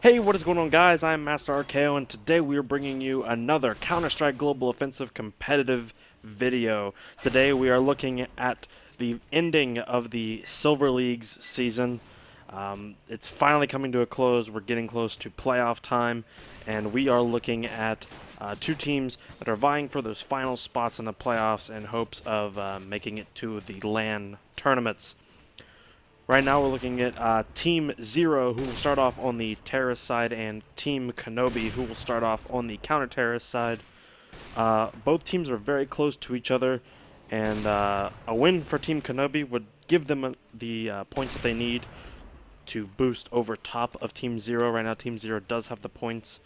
Hey, what is going on, guys? I'm Master RKO, and today we are bringing you another Counter-Strike Global Offensive competitive video. Today we are looking at the ending of the Silver League's season. It's finally coming to a close. We're getting close to playoff time, and we are looking at two teams that are vying for those final spots in the playoffs in hopes of making it to the LAN tournaments. Right now we're looking at Team Zero, who will start off on the terrorist side, and Team Kenobi, who will start off on the counter-terrorist side. Both teams are very close to each other, and a win for Team Kenobi would give them the points that they need to boost over top of Team Zero. Right now Team Zero does have the points,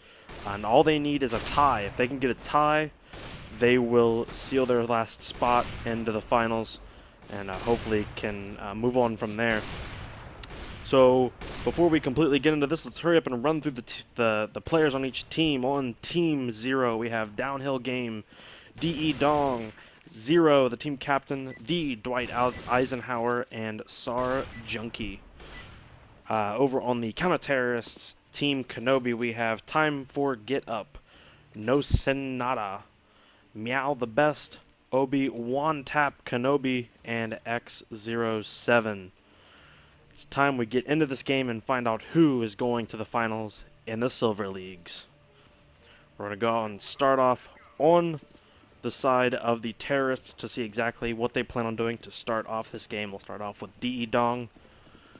and all they need is a tie. If they can get a tie, they will seal their last spot into the finals, and hopefully can move on from there. So before we completely get into this, let's hurry up and run through the players on each team. On Team Zero, we have Downhill Game, D.E. Dong, Zero, the team captain, D. Dwight Eisenhower, and Sar Junkie. Over on the counter-terrorists, Team Kenobi, we have Time for Get Up, No Senada, Meow the Best, Obi-Wan Tap Kenobi, and X07. It's time we get into this game and find out who is going to the finals in the Silver Leagues. We're going to go and start off on the side of the terrorists to see exactly what they plan on doing to start off this game. We'll start off with D.E. Dong.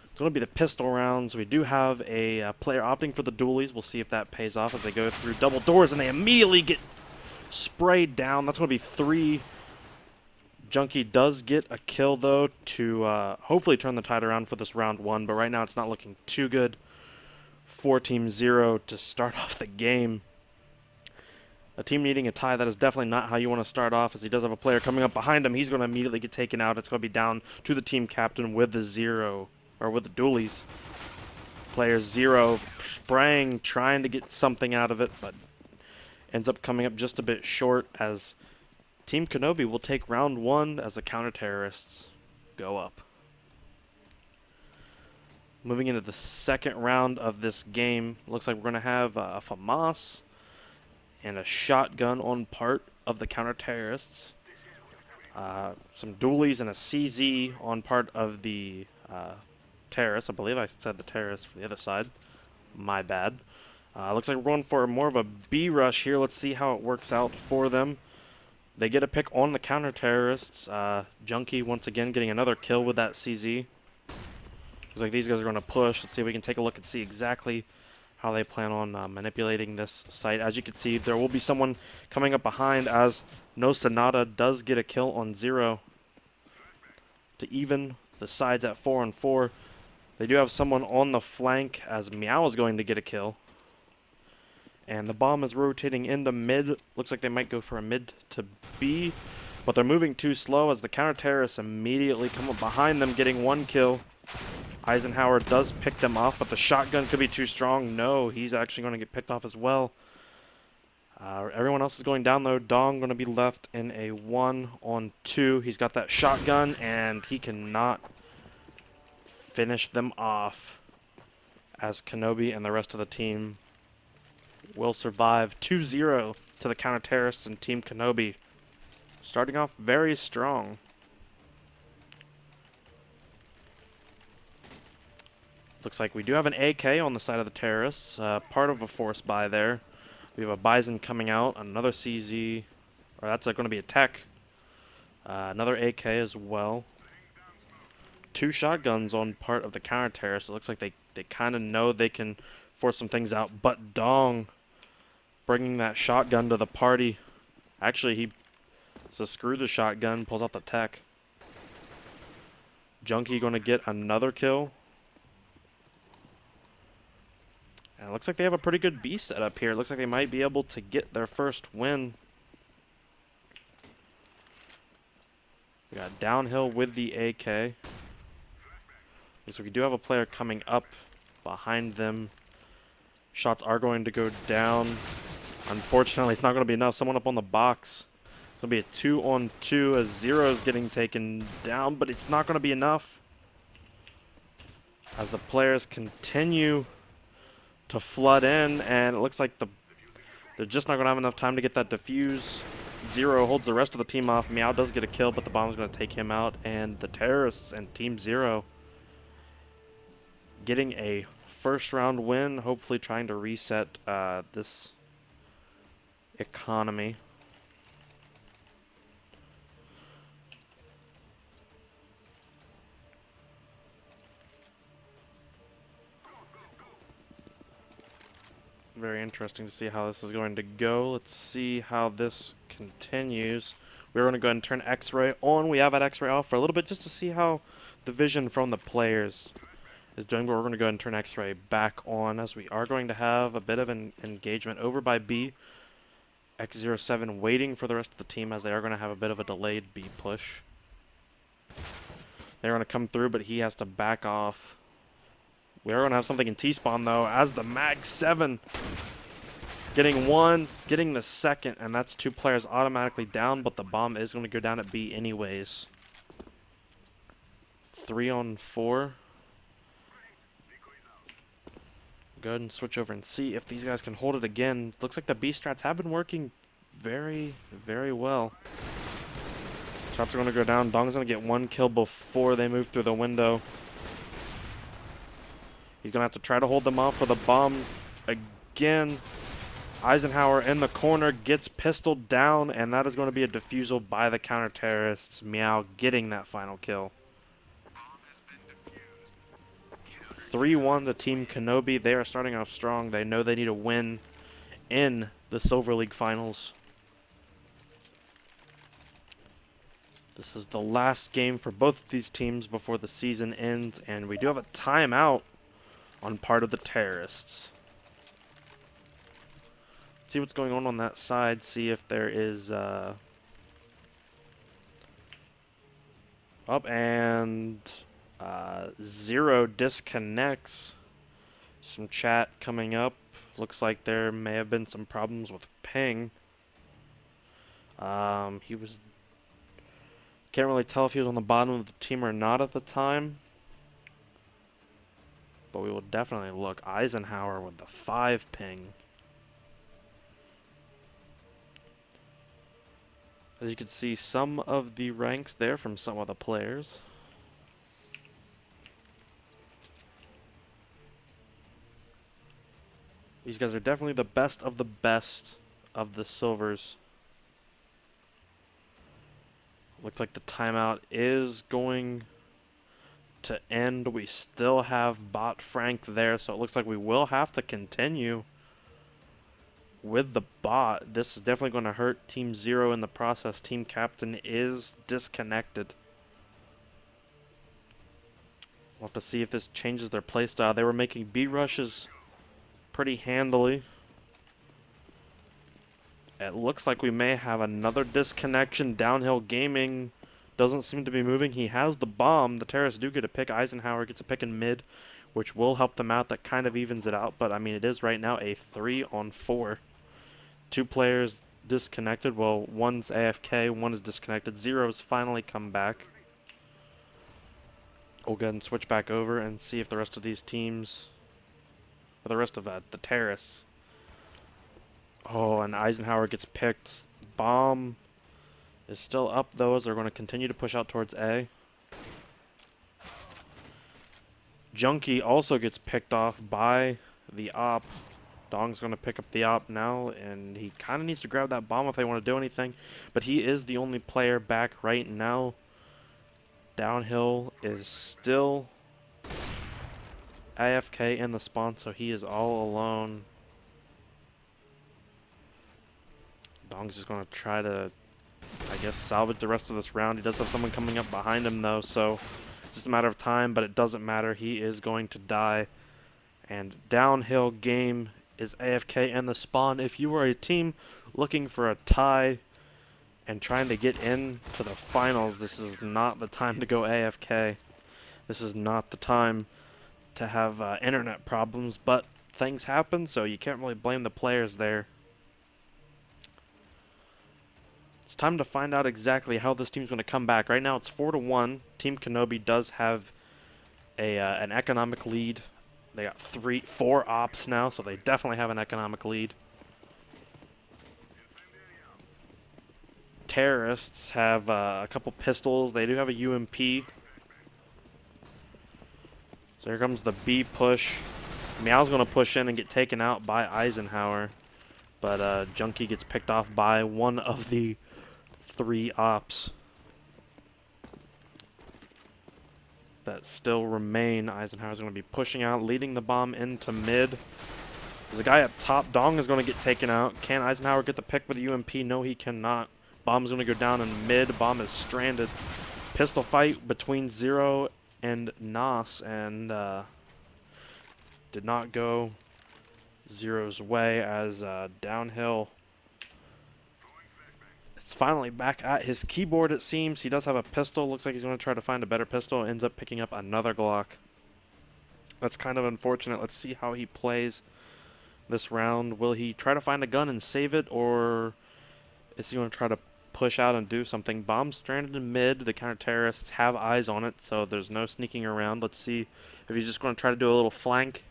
It's going to be the pistol rounds. We do have a player opting for the dualies. We'll see if that pays off as they go through double doors and they immediately get sprayed down. That's going to be 3. Junkie does get a kill, though, to hopefully turn the tide around for this round 1, but right now it's not looking too good for Team Zero to start off the game. A team needing a tie, that is definitely not how you want to start off, as he does have a player coming up behind him. He's going to immediately get taken out. It's going to be down to the team captain with the Zero, or with the dualies. Player Zero spraying, trying to get something out of it, but ends up coming up just a bit short, as Team Kenobi will take round 1 as the counter-terrorists go up. Moving into the second round of this game, looks like we're going to have a FAMAS and a shotgun on part of the counter-terrorists. Some dualies and a CZ on part of the terrorists. I believe I said the terrorists for the other side. My bad. Looks like we're going for more of a B rush here. Let's see how it works out for them. They get a pick on the counter-terrorists. Junkie once again getting another kill with that CZ. Looks like these guys are going to push. Let's see if we can take a look and see exactly how they plan on manipulating this site. As you can see, there will be someone coming up behind, as No Sonata does get a kill on Zero to even the sides at 4-4. They do have someone on the flank, as Meow is going to get a kill. And the bomb is rotating into mid. Looks like they might go for a mid to B, but they're moving too slow as the counter-terrorists immediately come up behind them, getting 1 kill. Eisenhower does pick them off, but the shotgun could be too strong. No, he's actually going to get picked off as well. Everyone else is going down, though. Dong going to be left in a 1-on-2. He's got that shotgun, and he cannot finish them off, as Kenobi and the rest of the team will survive 2-0 to the counter-terrorists and Team Kenobi. Starting off very strong. Looks like we do have an AK on the side of the terrorists, part of a force buy there. We have a Bison coming out, another CZ, or that's going to be a tech. Another AK as well. 2 shotguns on part of the counter-terrorists. It looks like they kind of know they can force some things out, but Dong bringing that shotgun to the party. Actually, he says screw the shotgun, pulls out the tech. Junkie going to get another kill. And it looks like they have a pretty good B set up here. It looks like they might be able to get their first win. We got Downhill with the AK. Looks like we do have a player coming up behind them. Shots are going to go down. Unfortunately, it's not going to be enough. Someone up on the box. It's going to be a 2-on-2 as Zero's getting taken down, but it's not going to be enough, as the players continue to flood in, and it looks like they're just not going to have enough time to get that defuse. Zero holds the rest of the team off. Meow does get a kill, but the bomb's going to take him out, and the terrorists and Team Zero getting a first round win, hopefully trying to reset this economy. Very interesting to see how this is going to go. Let's see how this continues. We're going to go ahead and turn X-Ray on. We have that X-Ray off for a little bit just to see how the vision from the players is doing, but we're going to go ahead and turn X-Ray back on as we are going to have a bit of an engagement over by B. X07 waiting for the rest of the team as they are going to have a bit of a delayed B push. They're going to come through, but he has to back off. We are going to have something in T-spawn, though, as the Mag 7 getting one, getting the second, and that's two players automatically down, but the bomb is going to go down at B anyways. 3 on 4. Go ahead and switch over and see if these guys can hold it again. Looks like the B strats have been working very, very well. Chops are going to go down. Dong's going to get one kill before they move through the window. He's going to have to try to hold them off for the bomb again. Eisenhower in the corner gets pistoled down, and that is going to be a defusal by the counter-terrorists. Meow getting that final kill. 3-1 to Team Kenobi. They are starting off strong. They know they need a win in the Silver League Finals. This is the last game for both of these teams before the season ends, and we do have a timeout on part of the terrorists. See what's going on that side, see if there is up, and Zero disconnects. Some chat coming up. Looks like there may have been some problems with ping. He was, can't really tell if he was on the bottom of the team or not at the time, but we will definitely look. Eisenhower with the 5 ping. As you can see, some of the ranks there from some of the players. These guys are definitely the best of the silvers. Looks like the timeout is going to end. We still have Bot Frank there, so it looks like we will have to continue with the bot. This is definitely going to hurt Team Zero in the process. Team Captain is disconnected. We'll have to see if this changes their playstyle. They were making B rushes pretty handily. It looks like we may have another disconnection. Downhill Gaming doesn't seem to be moving. He has the bomb. The terrorists do get a pick. Eisenhower gets a pick in mid, which will help them out. That kind of evens it out, but I mean, it is right now a 3 on 4. 2 players disconnected. Well, one's AFK, one is disconnected. Zero's finally come back. We'll go ahead and switch back over and see if the rest of these teams, or the rest of the terrorists. Oh, and Eisenhower gets picked. Bomb is still up, though, as they're going to continue to push out towards A. Junkie also gets picked off by the op. Dong's going to pick up the op now, and he kind of needs to grab that bomb if they want to do anything. But he is the only player back right now. Downhill is still AFK in the spawn, so he is all alone. Dong's just going to try to, I guess, salvage the rest of this round. He does have someone coming up behind him, though, so it's just a matter of time, but it doesn't matter. He is going to die. And Downhill Game is AFK in the spawn. If you are a team looking for a tie and trying to get into the finals, this is not the time to go AFK. This is not the time to have internet problems, but things happen, so you can't really blame the players there. It's time to find out exactly how this team's going to come back. Right now it's 4-1. Team Kenobi does have an economic lead They got 4 ops now, so they definitely have an economic lead. Terrorists have a couple pistols. They do have a UMP. So here comes the B push. Meow's going to push in and get taken out by Eisenhower. But Junkie gets picked off by one of the 3 ops that still remain. Eisenhower's going to be pushing out, leading the bomb into mid. There's a guy up top. Dong is going to get taken out. Can Eisenhower get the pick with the UMP? No, he cannot. Bomb's going to go down in mid. Bomb is stranded. Pistol fight between Zero and Nos, and did not go Zero's way as Downhill is finally back at his keyboard, it seems. He does have a pistol. Looks like he's going to try to find a better pistol. Ends up picking up another Glock. That's kind of unfortunate. Let's see how he plays this round. Will he try to find a gun and save it, or is he going to try to push out and do something? Bomb stranded in mid. The counter-terrorists have eyes on it, so there's no sneaking around. Let's see if he's just going to try to do a little flank.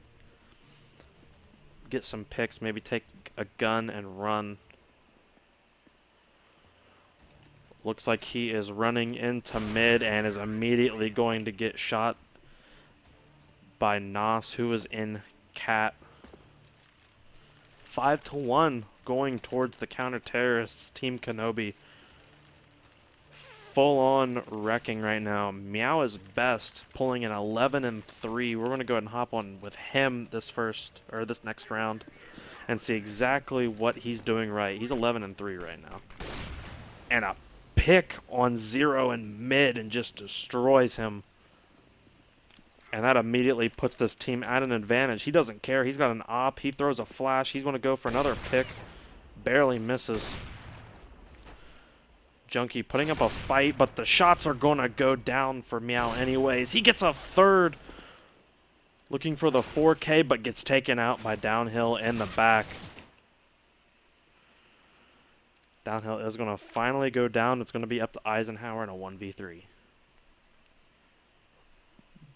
Get some picks, maybe take a gun and run. Looks like he is running into mid and is immediately going to get shot by Nos, who is in cat. 5-1 going towards the counter-terrorists, Team Kenobi. Full-on wrecking right now. Meow is best, pulling an 11-3. We're going to go ahead and hop on with him this next round and see exactly what he's doing right. He's 11-3 right now. And a pick on Zero in mid and just destroys him. And that immediately puts this team at an advantage. He doesn't care. He's got an op. He throws a flash. He's going to go for another pick. Barely misses. Junkie putting up a fight, but the shots are going to go down for Meow anyways. He gets a third. Looking for the 4K, but gets taken out by Downhill in the back. Downhill is going to finally go down. It's going to be up to Eisenhower in a 1v3.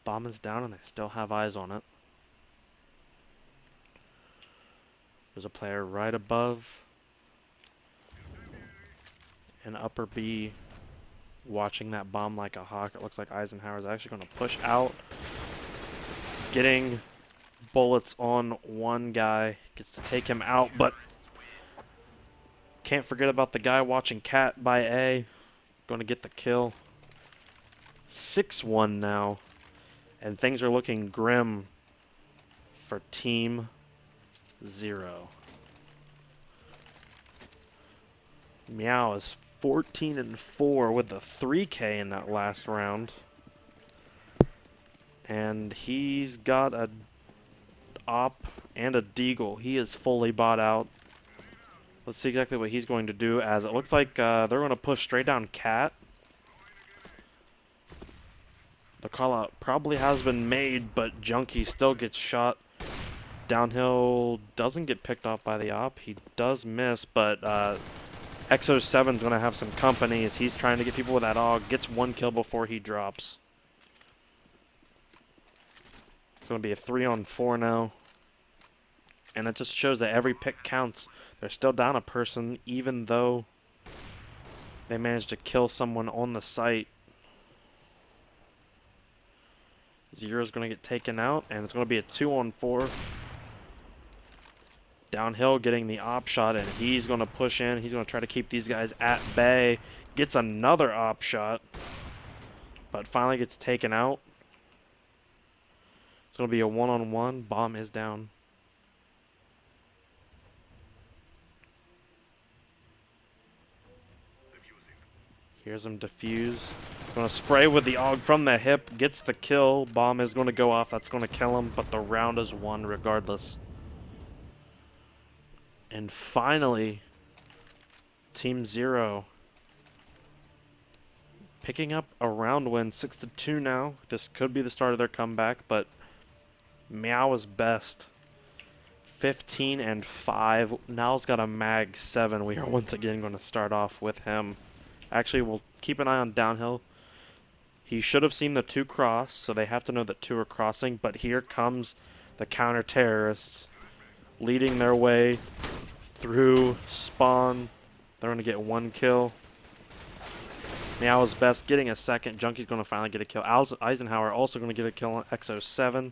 Bomb is down and they still have eyes on it. There's a player right above in upper B watching that bomb like a hawk. It looks like Eisenhower is actually going to push out. Getting bullets on one guy. Gets to take him out, but can't forget about the guy watching cat by A. Going to get the kill. 6-1 now. And things are looking grim for Team Zero. Meow is 14-4 with the 3K in that last round. And he's got a op and a deagle. He is fully bought out. Let's see exactly what he's going to do, as it looks like they're going to push straight down Cat. The call out probably has been made, but Junkie still gets shot. Downhill doesn't get picked off by the op. He does miss, but Exo7's going to have some company as he's trying to get people with that AUG. Gets one kill before he drops. It's going to be a 3-on-4 now. And it just shows that every pick counts. They're still down a person, even though they managed to kill someone on the site. Zero's going to get taken out, and it's going to be a 2-on-4. Downhill getting the op shot, and he's going to push in. He's going to try to keep these guys at bay. Gets another op shot, but finally gets taken out. It's going to be a 1-on-1. Bomb is down. Here's him defuse. Going to spray with the AUG from the hip. Gets the kill. Bomb is going to go off. That's going to kill him, but the round is won regardless. And finally, Team Zero picking up a round win, 6-2 now. This could be the start of their comeback, but Meow is best. 15-5. Now's got a mag 7. We are once again going to start off with him. Actually, we'll keep an eye on Downhill. He should have seen the 2 cross, so they have to know that 2 are crossing. But here comes the counter-terrorists leading their way through spawn. They're going to get 1 kill. Meow is best, getting a second. Junkie's going to finally get a kill. Eisenhower also going to get a kill on XO7.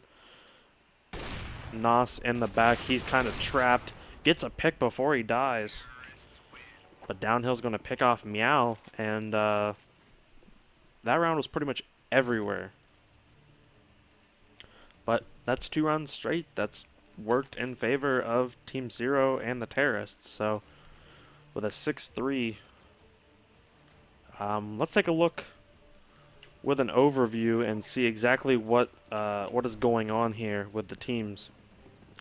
Nos in the back. He's kind of trapped. Gets a pick before he dies. But Downhill's going to pick off Meow. And that round was pretty much everywhere. But that's 2 rounds straight. That's worked in favor of Team Zero and the terrorists. So with a 6-3... let's take a look with an overview and see exactly what is going on here with the teams.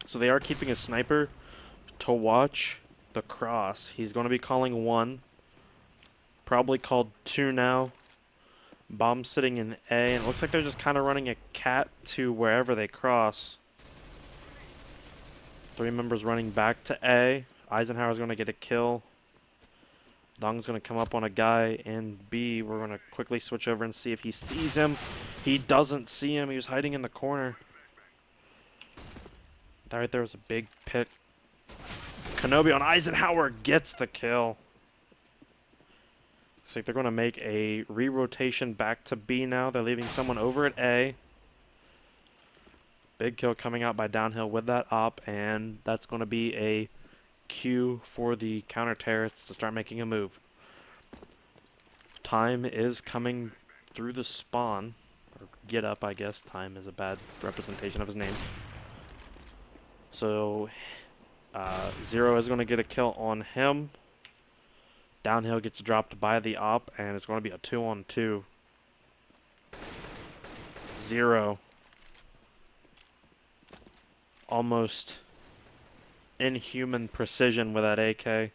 So they are keeping a sniper to watch the cross. He's going to be calling 1. Probably called 2 now. Bomb sitting in A, and it looks like they're just kind of running a cat to wherever they cross. 3 members running back to A. Eisenhower's going to get a kill. Dong's going to come up on a guy in B. We're going to quickly switch over and see if he sees him. He doesn't see him. He was hiding in the corner. That right there was a big pick. Kenobi on Eisenhower gets the kill. Looks like they're going to make a re-rotation back to B now. They're leaving someone over at A. Big kill coming out by Downhill with that op, and that's going to be a cue for the counter-terrorists to start making a move. Time is coming through the spawn. Or get up, I guess. Time is a bad representation of his name. So, Zero is going to get a kill on him. Downhill gets dropped by the op, and it's going to be a 2-on-2. Zero. Almost inhuman precision with that AK,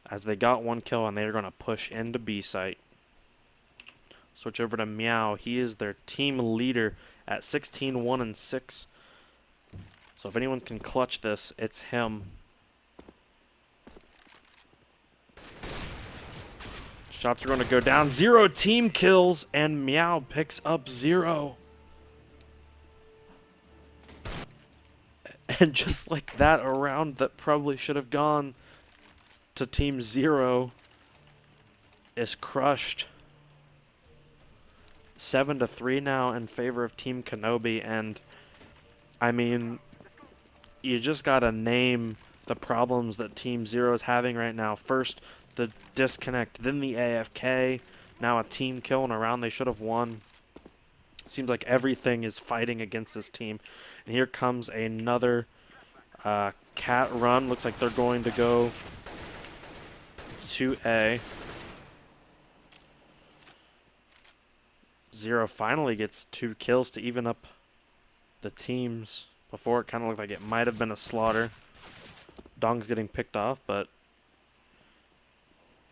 as they got 1 kill and they're going to push into B site. Switch over to Meow. He is their team leader at 16-1-6. So if anyone can clutch this, it's him. Shots are going to go down. 0 team kills, and Meow picks up 0. And just like that, a round that probably should have gone to Team Zero is crushed. 7-3 now in favor of Team Kenobi, and I mean, you just gotta name the problems that Team Zero is having right now. First, the disconnect, then the AFK, now a team kill in a round they should have won. Seems like everything is fighting against this team. And here comes another cat run. Looks like they're going to go to A. Zero finally gets 2 kills to even up the teams. Before it kind of looked like it might have been a slaughter. Dong's getting picked off, but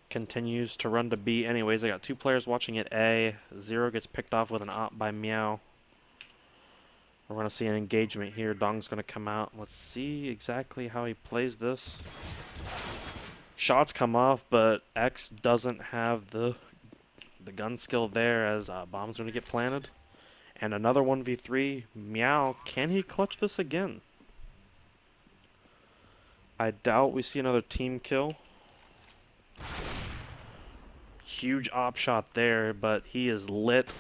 continues to run to B anyways. I got 2 players watching at A. Zero gets picked off with an op by Meow. We're going to see an engagement here. Dong's going to come out. Let's see exactly how he plays this. Shots come off, but X doesn't have the gun skill there, as bomb's going to get planted. And another 1v3. Meow, can he clutch this again? I doubt we see another team kill. Huge op shot there, but he is lit.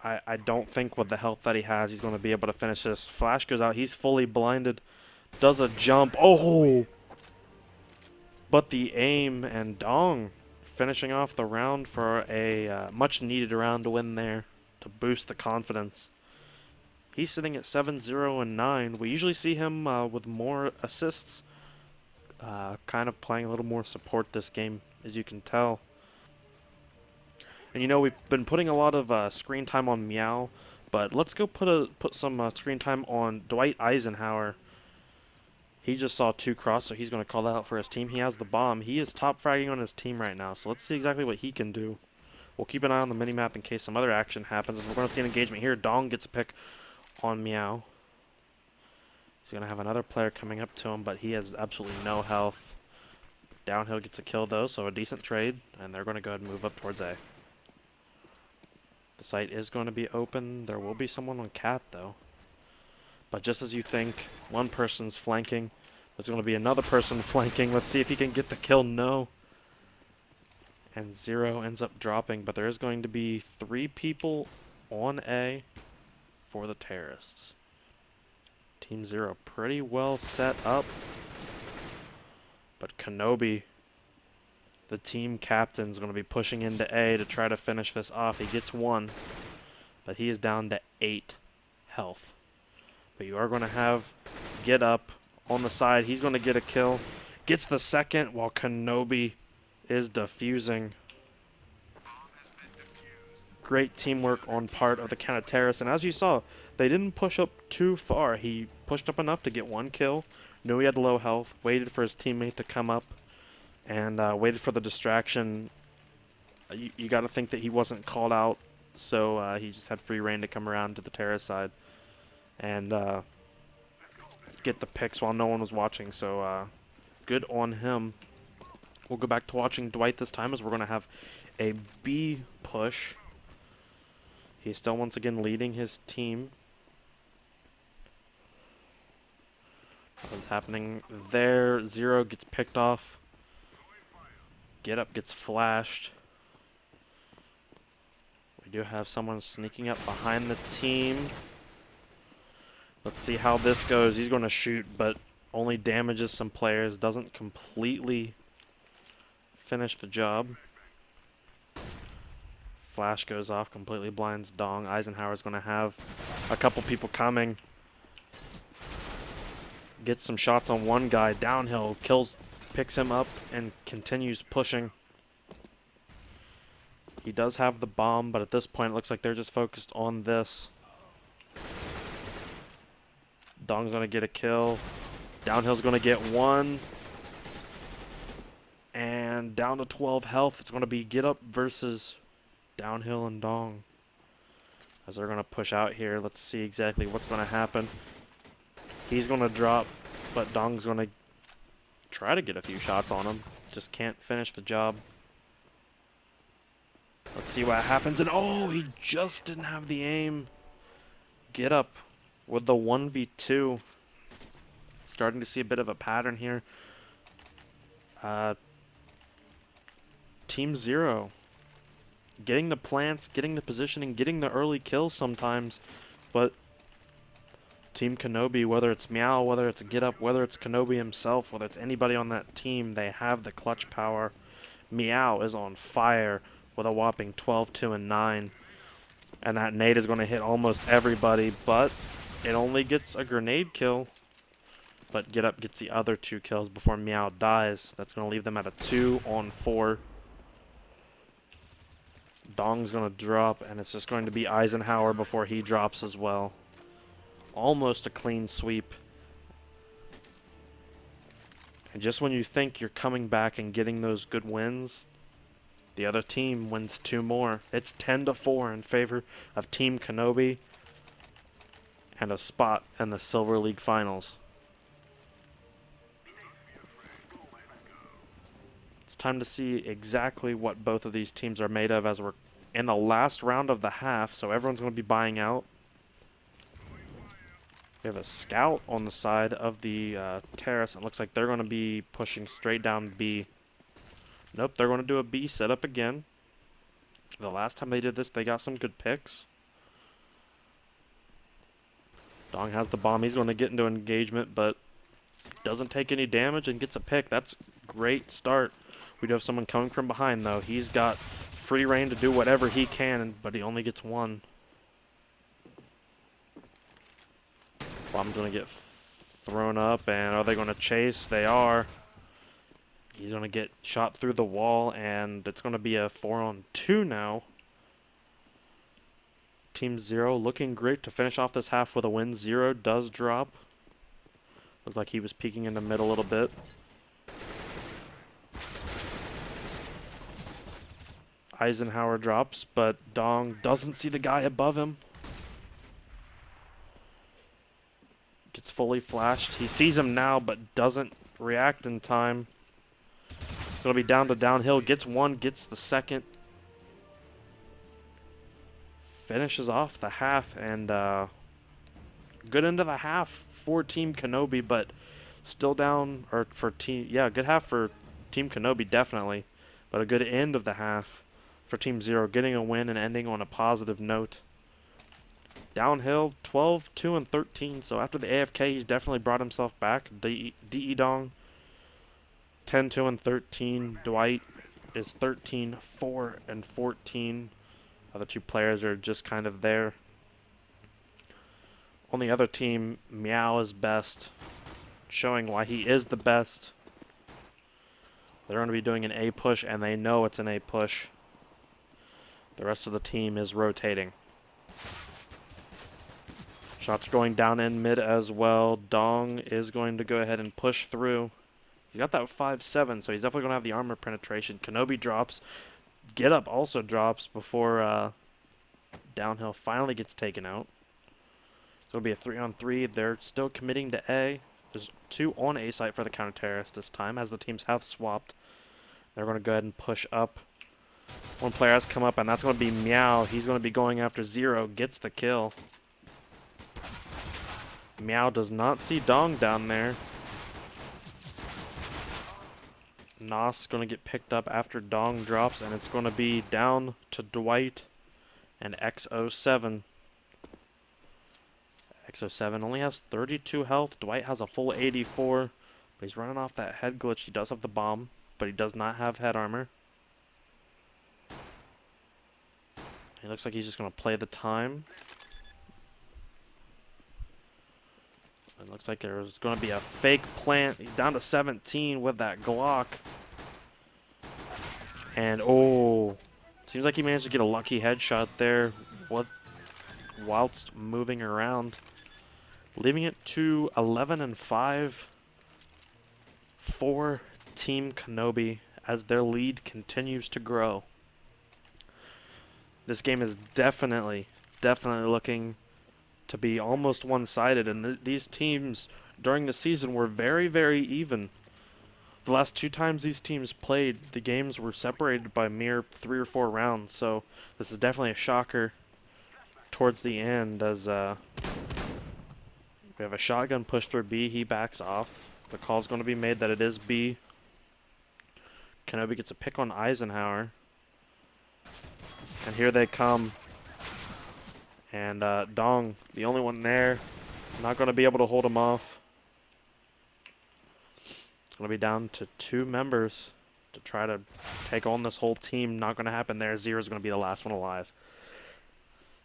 I don't think with the health that he has, he's going to be able to finish this. Flash goes out. He's fully blinded. Does a jump. Oh! But the aim, and Dong finishing off the round for a much-needed round to win there to boost the confidence. He's sitting at 7-0-9. We usually see him with more assists. Kind of playing a little more support this game, as you can tell. And you know, we've been putting a lot of screen time on Meow, but let's go put some screen time on Dwight Eisenhower. He just saw 2 cross, so he's going to call that out for his team. He has the bomb. He is top fragging on his team right now, so let's see exactly what he can do. We'll keep an eye on the minimap in case some other action happens. And we're going to see an engagement here. Dong gets a pick on Meow. He's going to have another player coming up to him, but he has absolutely no health. Downhill gets a kill, though, so a decent trade, and they're going to go ahead and move up towards A. The site is going to be open. There will be someone on cat, though. But just as you think, one person's flanking. There's going to be another person flanking. Let's see if he can get the kill. No. And Zero ends up dropping. But there is going to be 3 people on A for the terrorists. Team Zero pretty well set up. But Kenobi, the team captain, is going to be pushing into A to try to finish this off. He gets 1, but he is down to 8 health. But you are going to have Get Up on the side. He's going to get a kill. Gets the second while Kenobi is defusing. Great teamwork on part of the counter-terrorists. And as you saw, they didn't push up too far. He pushed up enough to get 1 kill. Knew he had low health. Waited for his teammate to come up. And waited for the distraction. You got to think that he wasn't called out. So he just had free reign to come around to the terrorist side. And get the picks while no one was watching. So good on him. We'll go back to watching Dwight this time as we're going to have a B push. He's still once again leading his team. What's happening there? Zero gets picked off. Get Up gets flashed. We do have someone sneaking up behind the team. Let's see how this goes. He's going to shoot, but only damages some players. Doesn't completely finish the job. Flash goes off, completely blinds Dong. Eisenhower's going to have a couple people coming. Gets some shots on one guy. Downhill, picks him up, and continues pushing. He does have the bomb, but at this point it looks like they're just focused on this. Dong's going to get a kill. Downhill's going to get 1. And down to 12 health. It's going to be Get Up versus Downhill and Dong. As they're going to push out here, let's see exactly what's going to happen. He's going to drop, but Dong's going to try to get a few shots on him. Just can't finish the job. Let's see what happens. And oh, he just didn't have the aim. Get Up with the 1v2. Starting to see a bit of a pattern here. Team Zero getting the plants, getting the positioning, getting the early kills sometimes, but Team Kenobi, whether it's Meow, whether it's Get Up, whether it's Kenobi himself, whether it's anybody on that team, they have the clutch power. Meow is on fire with a whopping 12, 2, and 9. And that nade is going to hit almost everybody, but it only gets a grenade kill. But Get Up gets the other 2 kills before Meow dies. That's going to leave them at a 2 on 4. Dong's going to drop, and it's just going to be Eisenhower before he drops as well. Almost a clean sweep. And just when you think you're coming back and getting those good wins, the other team wins 2 more. It's 10-4 in favor of Team Kenobi and a spot in the Silver League Finals. It's time to see exactly what both of these teams are made of as we're in the last round of the half, so everyone's going to be buying out. We have a scout on the side of the terrace, and it looks like they're going to be pushing straight down B. Nope, they're going to do a B setup again. The last time they did this, they got some good picks. Dong has the bomb. He's going to get into an engagement, but doesn't take any damage and gets a pick. That's a great start. We do have someone coming from behind, though. He's got free reign to do whatever he can, but he only gets 1. Bomb's going to get thrown up, and are they going to chase? They are. He's going to get shot through the wall, and it's going to be a 4-on-2 now. Team Zero looking great to finish off this half with a win. Zero does drop. Looks like he was peeking in the mid a little bit. Eisenhower drops, but Dong doesn't see the guy above him. Gets fully flashed. He sees him now, but doesn't react in time. It's going to be down to Downhill. Gets 1, gets the second. finishes off the half, and good end of the half for Team Kenobi, but still down, or for Team, yeah, good half for Team Kenobi, definitely, but a good end of the half for Team Zero, getting a win and ending on a positive note. Downhill, 12, 2, and 13, so after the AFK, he's definitely brought himself back. DE Dong, 10, 2, and 13. Dwight is 13, 4, and 14. Other two players are just kind of there. On the other team, Meow is best, showing why he is the best. They're going to be doing an A push, and they know it's an A push. The rest of the team is rotating. Shots going down in mid as well. Dong is going to go ahead and push through. He's got that 5-7, so he's definitely going to have the armor penetration. Kenobi drops. Get Up also drops before Downhill finally gets taken out. So it'll be a 3-on-3. They're still committing to A. There's 2 on A site for the counter-terrorist this time, as the teams have swapped. They're going to go ahead and push up. One player has come up, and that's going to be Meow. He's going to be going after Zero. Gets the kill. Meow does not see Dong down there. Nos going to get picked up after Dong drops, and it's going to be down to Dwight and X07. X07 only has 32 health. Dwight has a full 84, but he's running off that head glitch. He does have the bomb, but he does not have head armor. He looks like he's just going to play the time. It looks like there's going to be a fake plant. He's down to 17 with that Glock. And, oh, seems like he managed to get a lucky headshot there whilst moving around. Leaving it to 11-5 for Team Kenobi as their lead continues to grow. This game is definitely looking to be almost one-sided, and these teams during the season were very, very even. The last 2 times these teams played, the games were separated by mere 3 or 4 rounds, so this is definitely a shocker towards the end as we have a shotgun push through B. He backs off. The call's going to be made that it is B. Kenobi gets a pick on Eisenhower. And here they come. And Dong, the only one there, not going to be able to hold him off. It's going to be down to 2 members to try to take on this whole team. Not going to happen there. Zero's going to be the last one alive.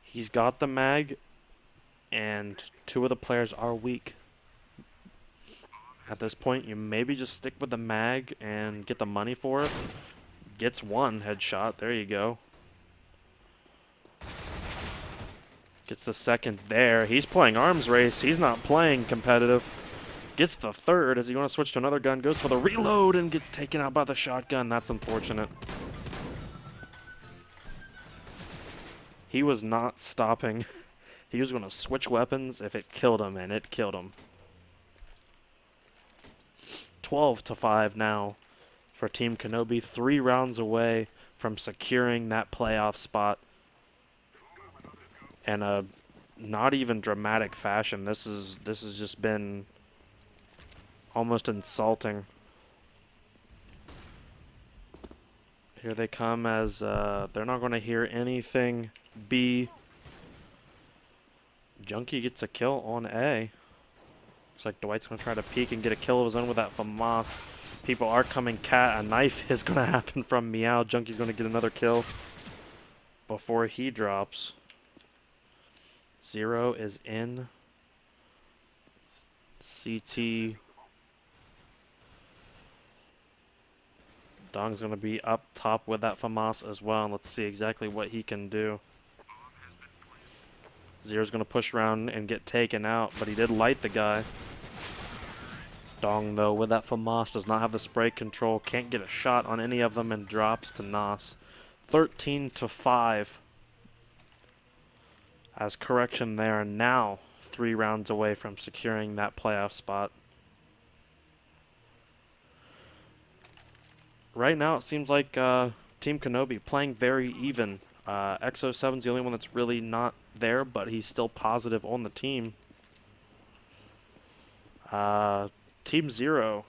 He's got the mag, and 2 of the players are weak. At this point, you maybe just stick with the mag and get the money for it. Gets 1 headshot. There you go. Gets the 2nd there. He's playing arms race. He's not playing competitive. Gets the 3rd. Is he going to switch to another gun? Goes for the reload and gets taken out by the shotgun. That's unfortunate. He was not stopping. He was going to switch weapons if it killed him, and it killed him. 12-5 now for Team Kenobi. 3 rounds away from securing that playoff spot. And a not even dramatic fashion. This has just been almost insulting. Here they come as they're not going to hear anything. B. Junkie gets a kill on A. Looks like Dwight's going to try to peek and get a kill of his own with that FAMAS. People are coming cat. A knife is going to happen from Meow. Junkie's going to get another kill before he drops. Zero is in. CT. Dong's going to be up top with that FAMAS as well. And let's see exactly what he can do. Zero's going to push around and get taken out, but he did light the guy. Dong, though, with that FAMAS, does not have the spray control. Can't get a shot on any of them and drops to Nos. 13-5. As correction, they are now 3 rounds away from securing that playoff spot. Right now, it seems like Team Kenobi playing very even. XO7's the only one that's really not there, but he's still positive on the team. Team 0,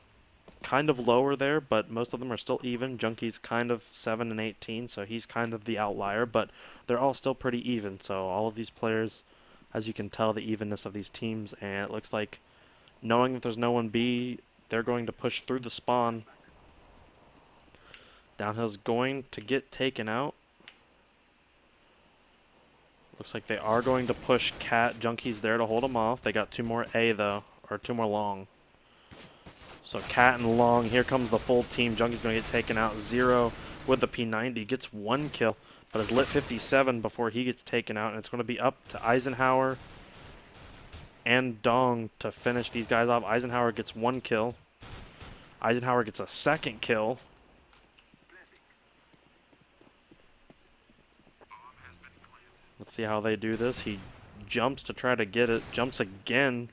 kind of lower there, but most of them are still even. Junkie's kind of 7 and 18, so he's kind of the outlier, but they're all still pretty even. So all of these players, as you can tell, the evenness of these teams, and it looks like knowing that there's no one B, they're going to push through the spawn. Downhill's going to get taken out. Looks like they are going to push Cat. Junkie's there to hold him off. They got 2 more A though, or 2 more long. So Cat and long, here comes the full team. Junkie's going to get taken out. 0 with the P90, gets 1 kill, but has lit 57 before he gets taken out, and it's going to be up to Eisenhower and Dong to finish these guys off. Eisenhower gets 1 kill. Eisenhower gets a 2nd kill. Let's see how they do this. He jumps to try to get it. Jumps again.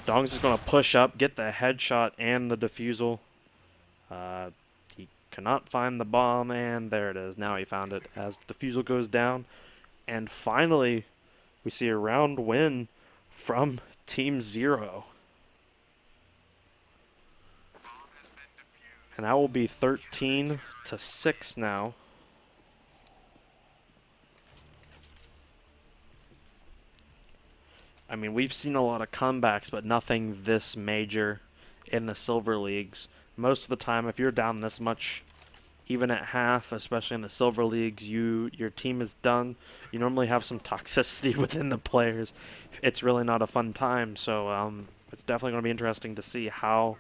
Dong's just going to push up, get the headshot and the defusal. He cannot find the bomb, and there it is. Now he found it as defusal goes down. And finally, we see a round win from Team 0. And that will be 13-6 now. I mean, we've seen a lot of comebacks, but nothing this major in the Silver Leagues. Most of the time, if you're down this much, even at half, especially in the Silver Leagues, your team is done. You normally have some toxicity within the players. It's really not a fun time, so it's definitely going to be interesting to see how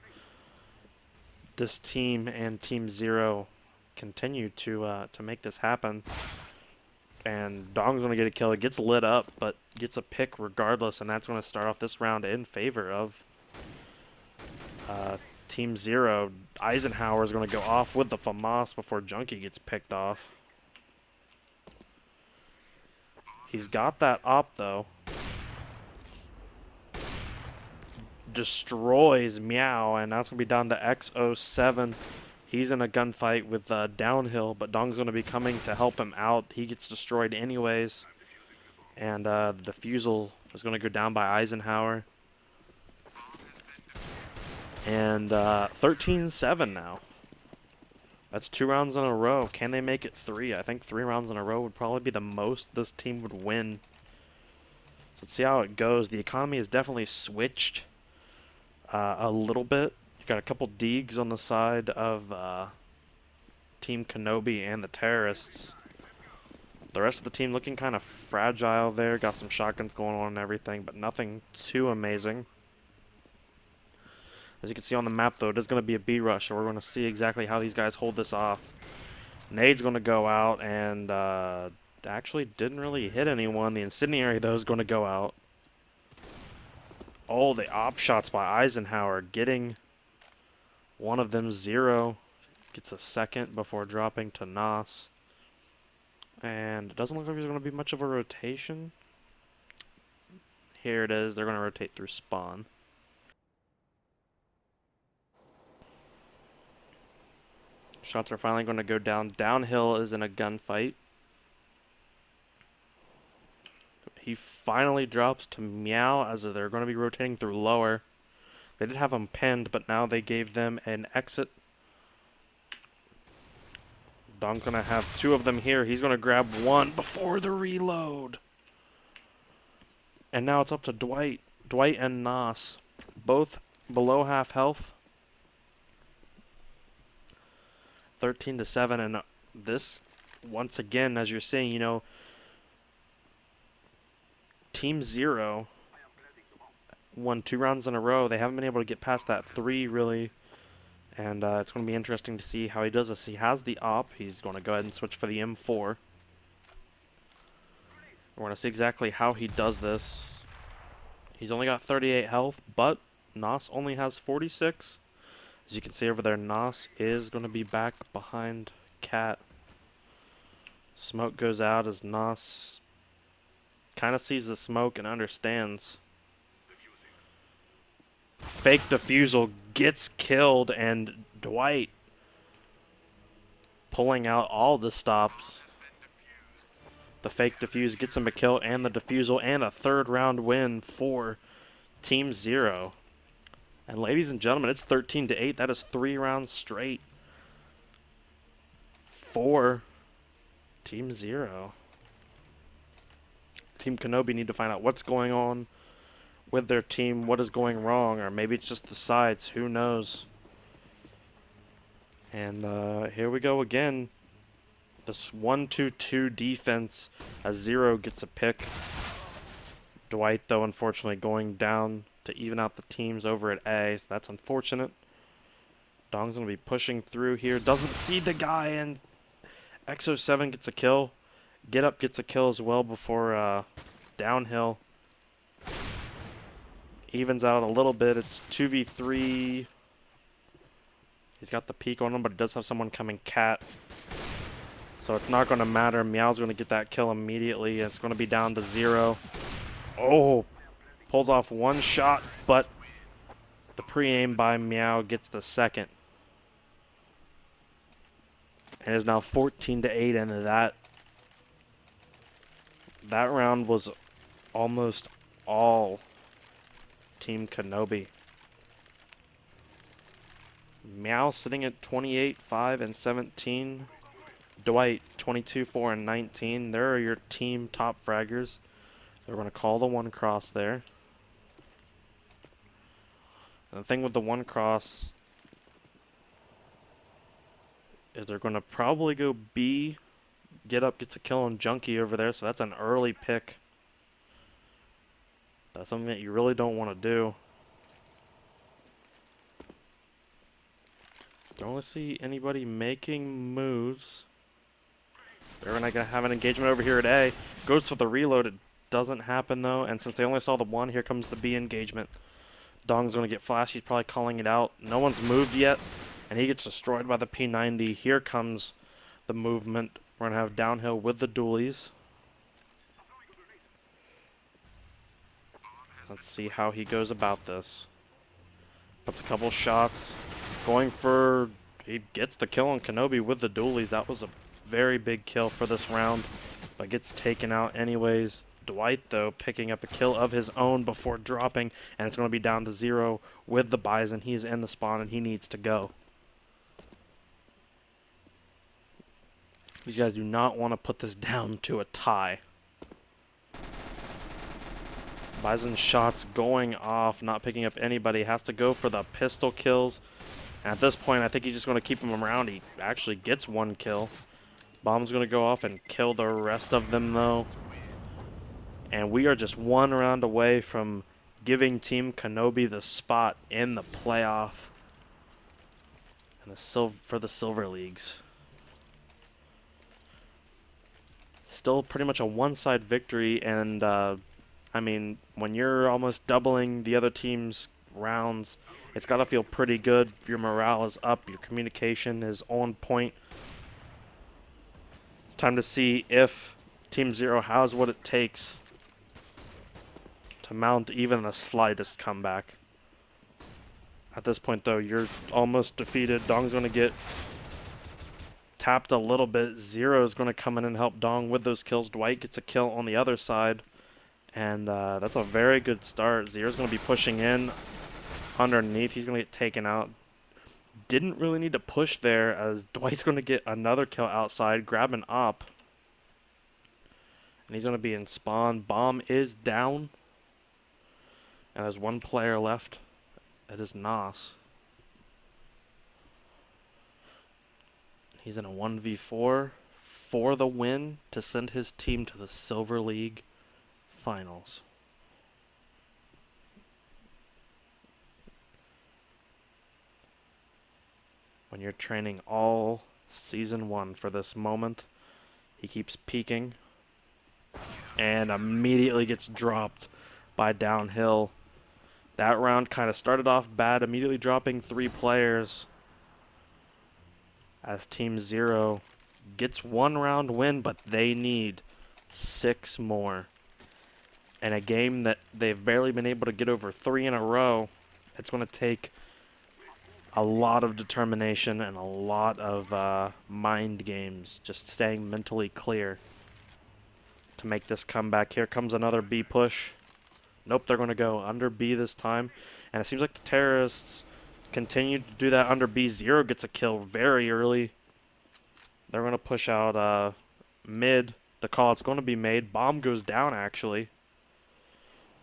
this team and Team 0 continue to make this happen. And Dong's going to get a kill. It gets lit up, but gets a pick regardless, and that's going to start off this round in favor of Team 0. Eisenhower is going to go off with the FAMAS before Junkie gets picked off. He's got that op, though. Destroys Meow, and now it's going to be down to XO7. He's in a gunfight with Downhill, but Dong's going to be coming to help him out. He gets destroyed anyways. And the defusal is going to go down by Eisenhower. And 13-7 now. That's 2 rounds in a row. Can they make it 3? I think 3 rounds in a row would probably be the most this team would win. So let's see how it goes. The economy has definitely switched a little bit. Got a couple Deegs on the side of Team Kenobi and the terrorists. The rest of the team looking kind of fragile there. Got some shotguns going on and everything, but nothing too amazing. As you can see on the map, though, it is going to be a B rush, so we're going to see exactly how these guys hold this off. Nade's going to go out, and actually didn't really hit anyone. The incendiary, though, is going to go out. Oh, the op shots by Eisenhower getting one of them. 0 gets a 2nd before dropping to Nos. And it doesn't look like there's going to be much of a rotation. Here it is. They're going to rotate through spawn. Shots are finally going to go down. Downhill is in a gunfight. He finally drops to Meow as they're going to be rotating through lower. They did have him pinned, but now they gave them an exit. Dong's going to have 2 of them here. He's going to grab 1 before the reload. And now it's up to Dwight. Dwight and Nos, both below half health. 13-7, and this, once again, as you're seeing, you know, Team 0 won 2 rounds in a row. They haven't been able to get past that 3, really. And it's going to be interesting to see how he does this. He has the op. He's going to go ahead and switch for the M4. We're going to see exactly how he does this. He's only got 38 health, but Nos only has 46. As you can see over there, Nos is going to be back behind Cat. Smoke goes out as Nos kind of sees the smoke and understands. Fake defusal gets killed, and Dwight pulling out all the stops. The fake defuse gets him a kill and the defusal and a third round win for Team Zero. And ladies and gentlemen, it's 13-8. That is 3 rounds straight for Team Zero. Team Kenobi need to find out what's going on with their team, what is going wrong, or maybe it's just the sides, who knows. And here we go again. This 1-2-2 defense as Zero gets a pick. Dwight, though, unfortunately going down to even out the teams over at A. So that's unfortunate. Dong's going to be pushing through here. Doesn't see the guy, and X07 gets a kill. Get Up gets a kill as well before Downhill evens out a little bit. It's 2v3. He's got the peek on him, but he does have someone coming cat. So it's not going to matter. Meow's going to get that kill immediately. It's going to be down to 0. Oh, pulls off one shot, but the pre-aim by Meow gets the second. And it is now 14-8, and that round was almost all Team Kenobi. Meow sitting at 28, 5, and 17. Dwight 22, 4, and 19. There are your team top fraggers. They're going to call the one cross there. And the thing with the one cross is they're going to probably go B. Get Up gets a kill on Junkie over there, so that's an early pick. That's something that you really don't want to do. Don't really see anybody making moves. They're going to have an engagement over here at A. Goes for the reload. It doesn't happen, though. And since they only saw the one, here comes the B engagement. Dong's going to get flashed. He's probably calling it out. No one's moved yet. And he gets destroyed by the P90. Here comes the movement. We're going to have Downhill with the dualies. Let's see how he goes about this. Puts a couple shots. Going for... He gets the kill on Kenobi with the dualies. That was a very big kill for this round. But gets taken out anyways. Dwight, though, picking up a kill of his own before dropping. And it's going to be down to 0 with the Bison. He's in the spawn and he needs to go. These guys do not want to put this down to a tie. Bison shots going off, not picking up anybody. Has to go for the pistol kills. And at this point, I think he's just going to keep him around. He actually gets one kill. Bomb's going to go off and kill the rest of them, though. And we are just one round away from giving Team Kenobi the spot in the playoff and for the Silver Leagues. Still pretty much a one-side victory, and I mean, when you're almost doubling the other team's rounds, it's got to feel pretty good. Your morale is up, your communication is on point. It's time to see if Team Zero has what it takes to mount even the slightest comeback. At this point, though, you're almost defeated. Dong's going to get tapped a little bit. Zero is going to come in and help Dong with those kills. Dwight gets a kill on the other side. And that's a very good start. Zero's going to be pushing in underneath. He's going to get taken out. Didn't really need to push there, as Dwight's going to get another kill outside, grabbing up. And he's going to be in spawn. Bomb is down. And there's one player left. It is Nas. He's in a 1v4 for the win to send his team to the Silver League Finals. When you're training all season 1 for this moment, he keeps peeking and immediately gets dropped by Downhill. That round kind of started off bad, immediately dropping 3 players as Team Zero gets 1 round win, but they need 6 more. In a game that they've barely been able to get over 3 in a row, it's going to take a lot of determination and a lot of mind games, just staying mentally clear. to make this comeback. Here comes another B push. Nope, they're going to go under B this time. And it seems like the terrorists continue to do that under B. Zero gets a kill very early. They're going to push out mid. The call, it's going to be made. Bomb goes down, actually.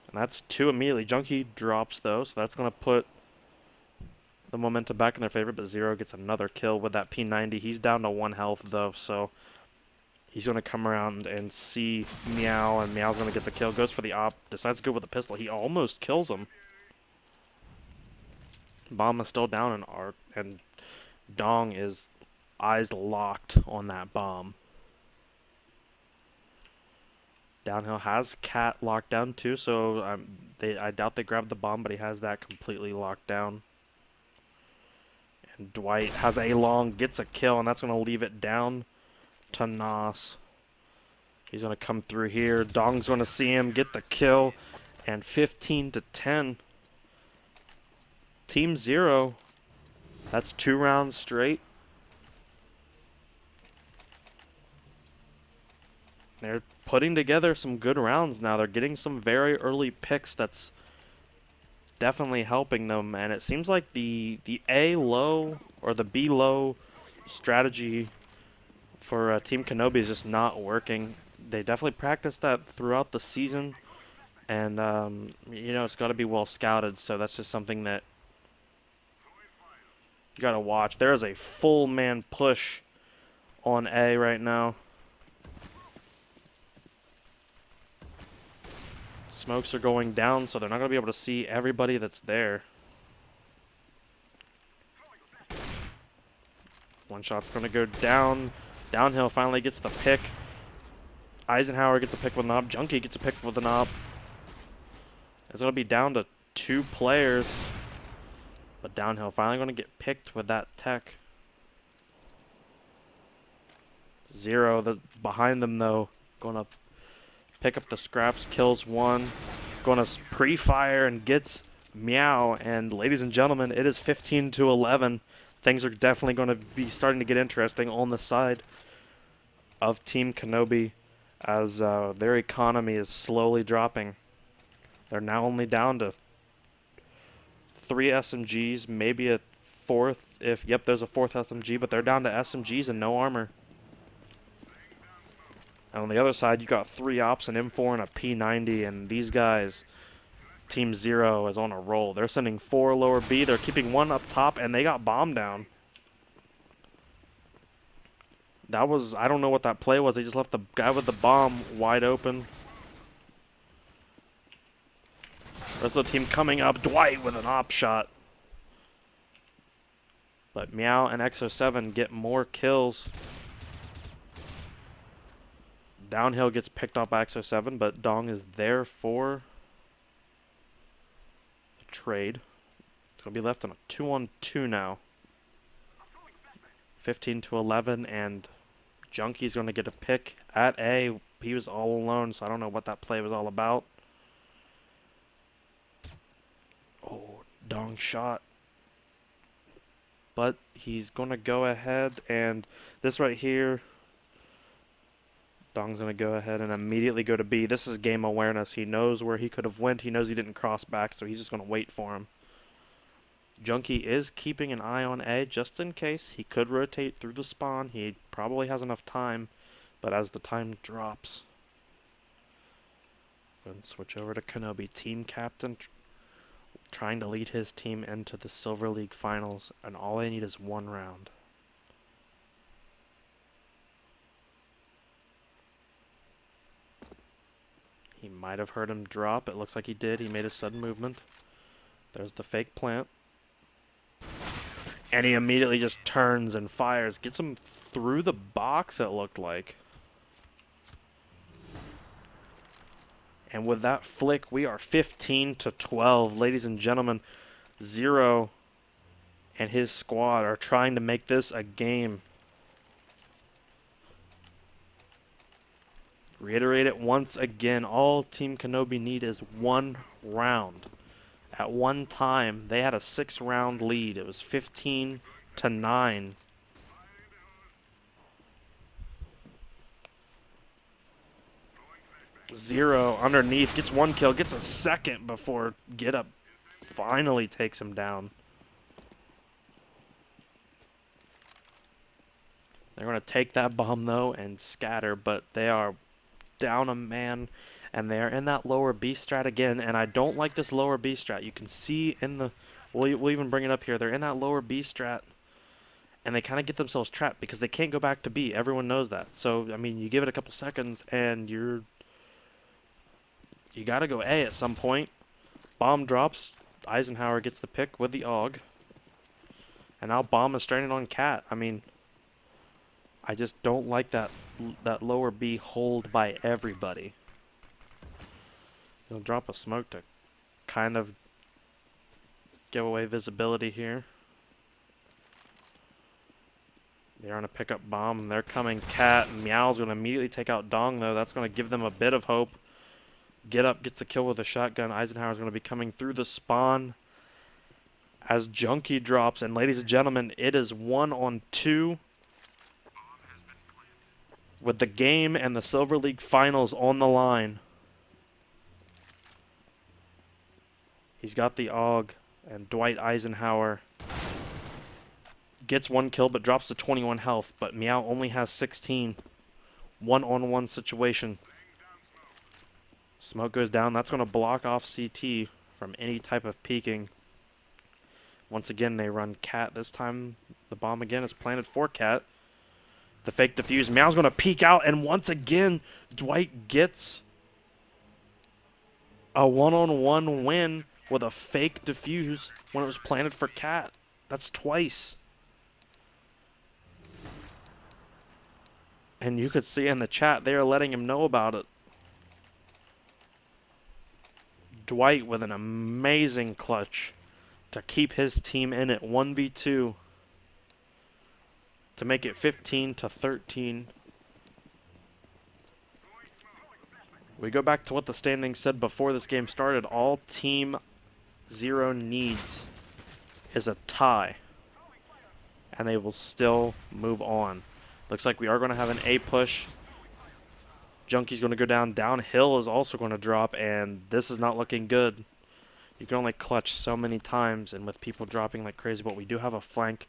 And that's 2 immediately. Junkie drops, though, so that's going to put the momentum back in their favor. But Zero gets another kill with that P90. He's down to 1 health, though, so he's going to come around and see Meow, and Meow's going to get the kill. Goes for the op, decides to go with the pistol. He almost kills him. Bomb is still down, and Dong is eyes locked on that bomb. Downhill has Cat locked down too, so I doubt they grabbed the bomb, but he has that completely locked down. And Dwight has a long, gets a kill, and that's going to leave it down to Nos. He's going to come through here. Dong's going to see him get the kill, and 15-10. Team 0. That's 2 rounds straight. They're putting together some good rounds now. They're getting some very early picks that's definitely helping them. And it seems like the A low or the B low strategy for Team Kenobi is just not working. They definitely practiced that throughout the season. And, you know, it's got to be well scouted. So that's just something that you got to watch. There is a full man push on A right now. Smokes are going down, so they're not going to be able to see everybody that's there. One shot's going to go down. Downhill finally gets the pick. Eisenhower gets a pick with an op. Junkie gets a pick with an op. It's going to be down to 2 players. But Downhill finally going to get picked with that tech. Zero behind them, though. Going to pick up the scraps, kills 1. Going to pre-fire and gets Meow. And ladies and gentlemen, it is 15-11. Things are definitely going to be starting to get interesting on the side of Team Kenobi as their economy is slowly dropping. They're now only down to 3 SMGs, maybe a 4th. Yep, there's a 4th SMG, but they're down to SMGs and no armor. And on the other side, you got 3 ops, an M4, and a P90, and these guys, Team 0, is on a roll. They're sending 4 lower B. They're keeping 1 up top, and they got bomb down. That was, I don't know what that play was. They just left the guy with the bomb wide open. Rest of the team coming up. Dwight with an op shot. But Meow and XO7 get more kills. Downhill gets picked up by XO7, but Dong is there for the trade. It's going to be left on a 2-on-2 now. 15-11, and Junkie's going to get a pick at A. He was all alone, so I don't know what that play was all about. Oh, Dong shot. But he's going to go ahead, and this right here, Dong's going to go ahead and immediately go to B. This is game awareness. He knows where he could have went. He knows he didn't cross back, so he's just going to wait for him. Junkie is keeping an eye on A just in case. He could rotate through the spawn. He probably has enough time, but as the time drops, we're going to switch over to Kenobi. Team captain trying to lead his team into the Silver League Finals, and all they need is 1 round. He might have heard him drop. It looks like he did. He made a sudden movement. There's the fake plant. And he immediately just turns and fires. Gets him through the box, it looked like. And with that flick, we are 15-12. Ladies and gentlemen, Zero and his squad are trying to make this a game. Reiterate it once again. All Team Kenobi need is 1 round. At one time, they had a 6-round lead. It was 15-9. Zero underneath, gets one kill, gets a second before Get Up finally takes him down. They're going to take that bomb, though, and scatter, but they are down a man, and they're in that lower B strat again, and I don't like this lower B strat. You can see in the... We'll even bring it up here. They're in that lower B strat, and they kind of get themselves trapped because they can't go back to B. Everyone knows that. So, I mean, you give it a couple seconds, and you got to go A at some point. Bomb drops. Eisenhower gets the pick with the AUG. And now Bomb is stranded on Cat. I mean... I just don't like that lower B hold by everybody. He'll drop a smoke to kind of give away visibility here. They're on a pickup bomb, and they're coming Cat. Meow's going to immediately take out Dong, though. That's going to give them a bit of hope. Get Up gets a kill with a shotgun. Eisenhower's going to be coming through the spawn as Junkie drops. And ladies and gentlemen, it is 1-on-2. With the game and the Silver League Finals on the line. He's got the AUG, and Dwight Eisenhower gets one kill but drops to 21 health, but Meow only has 16. One-on-one situation. Smoke goes down. That's going to block off CT from any type of peeking. Once again, they run Cat. This time, the bomb again is planted for Cat. The fake defuse. Meow's going to peek out, and once again, Dwight gets a one-on-one win with a fake defuse when it was planted for Cat. That's twice. And you could see in the chat, they are letting him know about it. Dwight with an amazing clutch to keep his team in it 1v2. To make it 15-13. We go back to what the standings said before this game started. All Team 0 needs is a tie, and they will still move on. Looks like we are going to have an A push. Junkie's going to go down. Downhill is also going to drop, and this is not looking good. You can only clutch so many times, and with people dropping like crazy, but we do have a flank.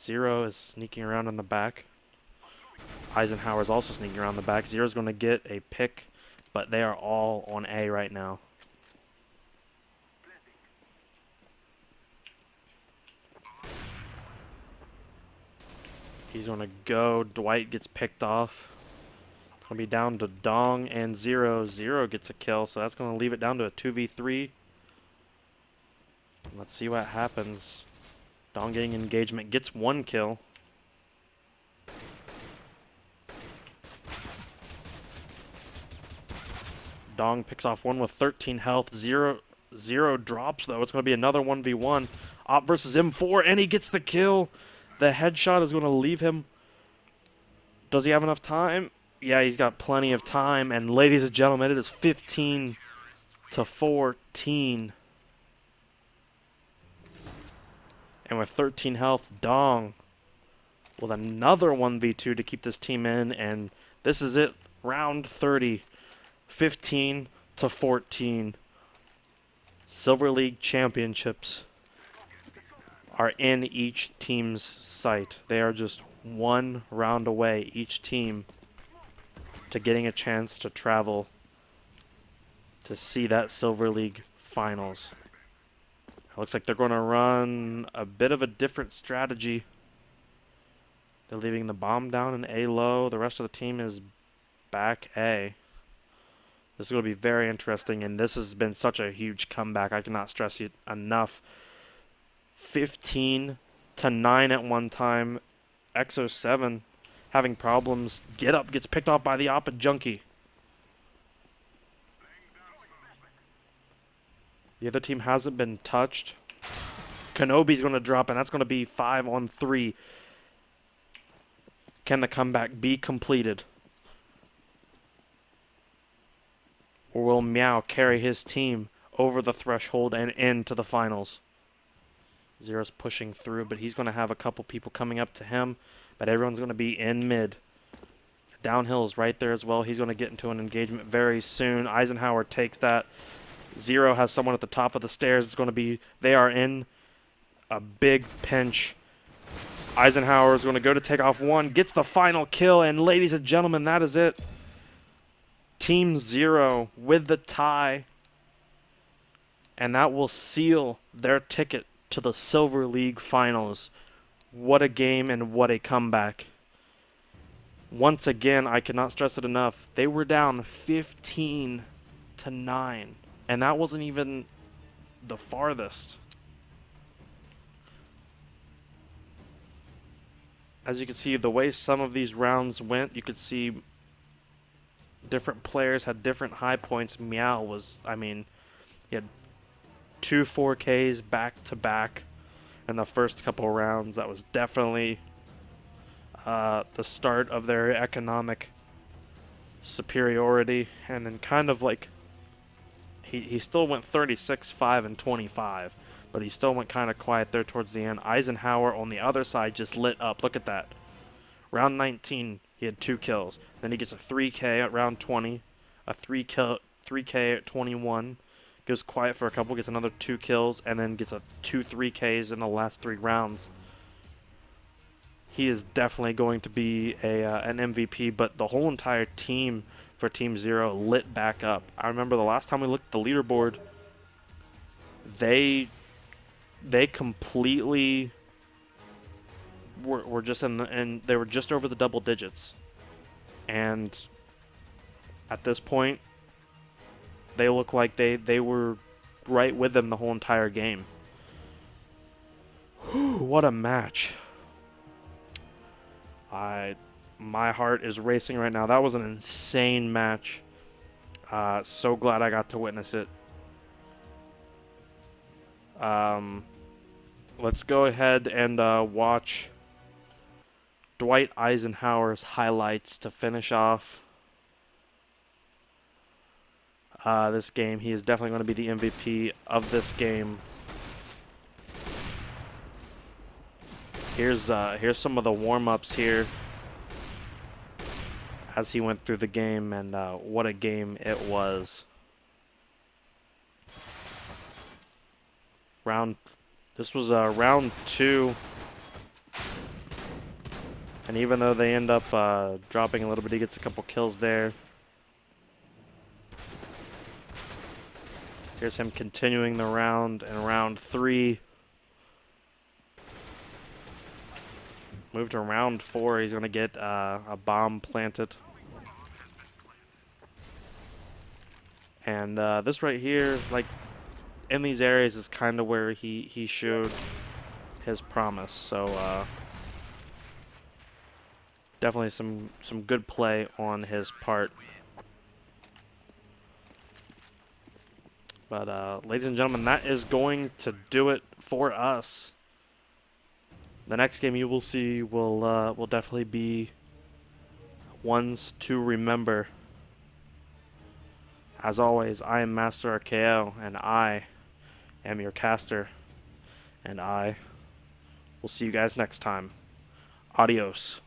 Zero is sneaking around in the back. Eisenhower is also sneaking around the back. Zero's going to get a pick, but they are all on A right now. He's going to go. Dwight gets picked off. It's going to be down to Dong and Zero. Zero gets a kill, so that's going to leave it down to a 2v3. Let's see what happens. Dong getting engagement, gets one kill. Dong picks off one with 13 health. Zero drops, though. It's going to be another 1v1. Op versus M4, and he gets the kill. The headshot is going to leave him. Does he have enough time? Yeah, he's got plenty of time. And ladies and gentlemen, it is 15-14. And with 13 health, Dong with another 1v2 to keep this team in. And this is it. Round 30. 15-14. Silver League championships are in each team's sight. They are just one round away, each team, to getting a chance to travel to see that Silver League finals. It looks like they're going to run a bit of a different strategy. They're leaving the bomb down in A low. The rest of the team is back A. This is going to be very interesting, and this has been such a huge comeback. I cannot stress it enough. 15-9 at one time. XO7 having problems. Get Up gets picked off by the Op and Junkie. The other team hasn't been touched. Kenobi's going to drop, and that's going to be 5-on-3. Can the comeback be completed? Or will Meow carry his team over the threshold and into the finals? Zero's pushing through, but he's going to have a couple people coming up to him. But everyone's going to be in mid. Downhill is right there as well. He's going to get into an engagement very soon. Eisenhower takes that. Zero has someone at the top of the stairs. It's going to be, they are in a big pinch. Eisenhower is going to go to take off one, gets the final kill, and ladies and gentlemen, that is it. Team Zero with the tie. And that will seal their ticket to the Silver League Finals. What a game and what a comeback. Once again, I cannot stress it enough. They were down 15-9. And that wasn't even the farthest. As you can see, the way some of these rounds went, you could see different players had different high points. Meow was, I mean, he had 2 4Ks back to back in the first couple rounds. That was definitely the start of their economic superiority. And then kind of like, he still went 36, 5, and 25. But he still went kind of quiet there towards the end. Eisenhower on the other side just lit up. Look at that. Round 19, he had 2 kills. Then he gets a 3K at round 20, a 3K at 21. Goes quiet for a couple, gets another 2 kills, and then gets a 2 3Ks in the last 3 rounds. He is definitely going to be an MVP, but the whole entire team for Team Zero lit back up. I remember the last time we looked at the leaderboard, they completely were just and they were just over the double digits, and at this point they look like they were right with them the whole entire game. Whew, what a match. My heart is racing right now. That was an insane match. So glad I got to witness it. Let's go ahead and watch Dwight Eisenhower's highlights to finish off this game. He is definitely going to be the MVP of this game. Here's some of the warm-ups here as he went through the game, and what a game it was. This was round 2, and even though they end up dropping a little bit, he gets a couple kills there. Here's him continuing the round in round 3. Move to round 4. He's going to get a bomb planted. And this right here, like, in these areas is kind of where he showed his promise. So definitely some good play on his part. But ladies and gentlemen, that is going to do it for us. The next game you will see will definitely be ones to remember. As always, I am Master RKO, and I am your caster, and I will see you guys next time. Adios.